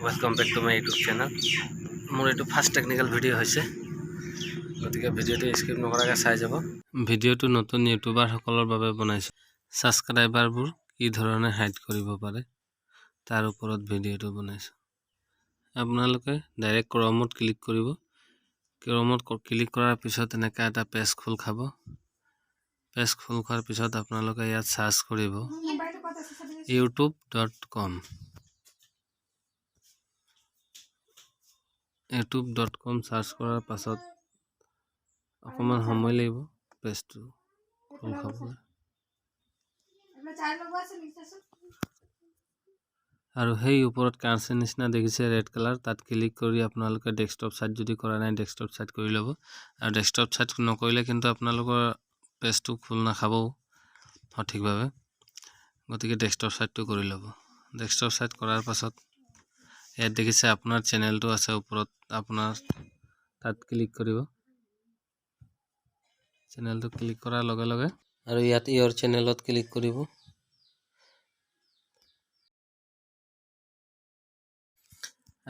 Welcome back to my YouTube channel. मोर ये fast technical video হৈছে গতিকে ভিডিওটো স্কিপ নকৰাকৈ চাই যাব। ভিডিওটো নতুন ইউটিউবাৰ সকলৰ বাবে বনাইছো। সাবস্ক্ৰাইবাৰবোৰ কি ধৰণে হাইড কৰিব পাৰে তাৰ ওপৰত ভিডিওটো বনাইছো। আপোনালোকে ডাইৰেক্ট ক্ৰমত ক্লিক কৰিব। ক্ৰমত ক্লিক কৰাৰ পিছত এনেকা এটা পেজ খোল খাব। পেজ খোল খোৱাৰ পিছত আপোনালোকে ইয়াত সাৰ্চ কৰিব youtube.com youtube.com সাৰ্চ কৰাৰ পাছত অকমান সময় লাগিব পেজটো খোল খাবলৈ। আৰু সেই ওপৰত কাৰ্সেৰ নিচিনা দেখিছে ৰেড কালাৰ, তাত ক্লিক কৰি আপোনালোকে ডেস্কটপ সাইট যদি কৰা নাই ডেস্কটপ সাইট কৰি ল'ব। আৰু ডেস্কটপ সাইট নকৰিলে কিন্তু আপোনালোকৰ পেজটো খোল নাখাব সঠিকভাৱে। গতিকে ডেস্কটপ সাইটটো কৰি ল'ব। ডেস্কটপ সাইট কৰাৰ পাছত ইয়াত দেখিছে আপোনাৰ চেনেলটো আছে ওপৰত, আপোনাৰ তাত ক্লিক কৰিব। চেনেলটো ক্লিক কৰাৰ লগে লগে আৰু ইয়াত ইয়ৰ চেনেলত ক্লিক কৰিব।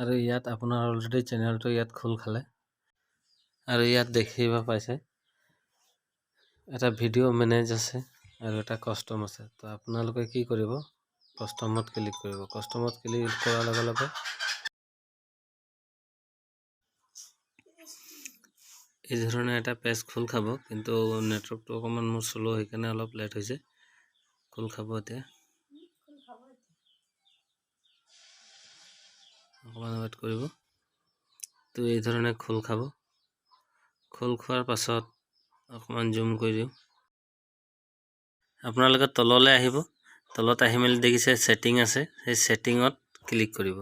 আৰু ইয়াত আপোনাৰ অলৰেডি চেনেলটো ইয়াত খোল খালে। আৰু ইয়াত দেখিব পাইছে এটা ভিডিঅ' মেনেজ আছে আৰু এটা কাস্টম আছে। তো আপোনালোকে কি কৰিব, কাস্টমত ক্লিক কৰিব। কাস্টমত ক্লিক কৰাৰ লগে লগে এই ধৰণে এটা পেজ খোল খাব, কিন্তু নেটৱৰ্কটো অকমান মোৰ স্লো সেইকাৰণে অলপ লেট হৈছে। খোল খাব এতিয়া, অকমান ৱেট কৰিব। তো এই ধৰণে খোল খাব। খোল খোৱাৰ পাছত অকমান জুম কৰি দিওঁ। আপোনালোকে তললৈ আহিব। তলত আহি মেলি দেখিছে সেটিং আছে, সেই সেটিংত ক্লিক কৰিব।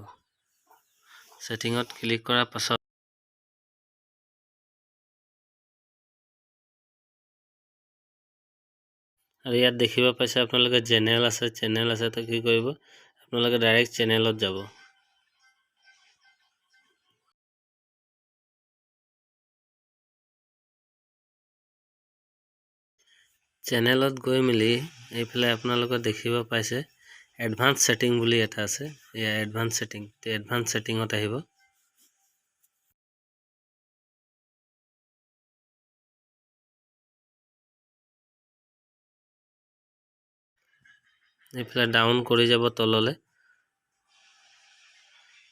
সেটিংত ক্লিক কৰাৰ পাছত আৰু ইয়াত দেখিব পাইছে আপোনালোকে চেনেল আছে, তো কি কৰিব, আপোনালোকে ডাইৰেক্ট চেনেলত যাব। চেনেলত গৈ মেলি এইফালে আপোনালোকে দেখিব পাইছে এডভান্স সেটিং বুলি এটা আছে। এয়া এডভান্স সেটিং, এডভান্স সেটিংত আহিব। এইফালে ডাউন কৰি যাব তললে।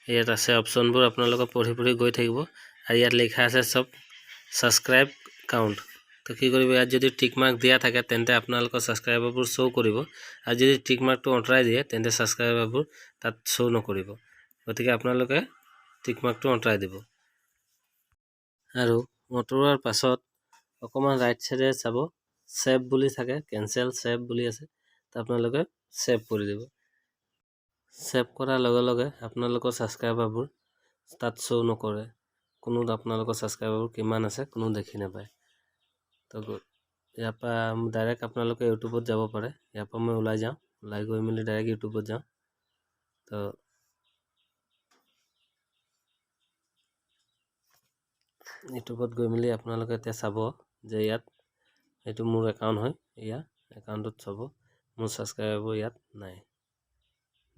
ইয়াত আছে অপশনবোৰ, আপোনালোকে পঢ়ি পঢ়ি গৈ থাকিব। আৰু ইয়াত লেখা আছে সব সাবস্ক্ৰাইব কাউন্ট। তো কি কৰিব, ইয়াত যদি টিক মাৰ্ক দিয়া থাকে তেন্তে আপোনালোকৰ সাবস্ক্ৰাইবাৰবোৰ শো কৰিব। আৰু যদি টিক মাৰ্কটো অঁতৰাই দিয়ে তেন্তে সাবস্ক্ৰাইবাৰবোৰ তাত শো নকৰিব। গতিকে আপোনালোকে টিক মাৰ্কটো অঁতৰাই দিব। আৰু অঁতৰোৱাৰ পাছত অকমান ৰাইট সাইডে চাব সেভ বুলি থাকে, কেনসেল সেভ বুলি আছে। তো আপোনালোকে সেভ কৰি দিব। সেভ কৰাৰ লগে লগে আপোনালোকৰ সাবস্ক্ৰাইবাৰবোৰ তাত শো নকৰে। কোনো আপোনালোকৰ সাবস্ক্ৰাইবাৰবোৰ কিমান আছে কোনো দেখি নাপায়। তো ইয়াৰ পৰা ডাইৰেক্ট আপোনালোকে ইউটিউবত যাব পাৰে। ইয়াৰ পৰা মই ওলাই যাওঁ, ওলাই গৈ মেলি ডাইৰেক্ট ইউটিউবত যাওঁ। তো ইউটিউবত গৈ মেলি আপোনালোকে এতিয়া চাব যে ইয়াত এইটো মোৰ একাউণ্ট হয়। এয়া একাউণ্টত চাব মোৰ সাবস্ক্ৰাইবাৰবোৰ ইয়াত নাই।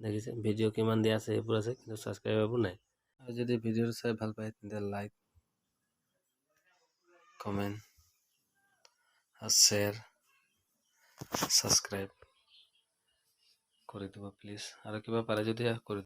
দেখিছে ভিডিঅ' কিমান দিয়া আছে সেইবোৰ আছে, কিন্তু সাবস্ক্ৰাইবাৰবোৰ নাই। আৰু যদি ভিডিঅ'টো চাই ভাল পায় তেন্তে লাইক, কমেণ্ট আৰু শ্বেয়াৰ, সাবস্ক্ৰাইব কৰি দিব প্লিজ। আৰু কিবা পাৰে যদি কৰি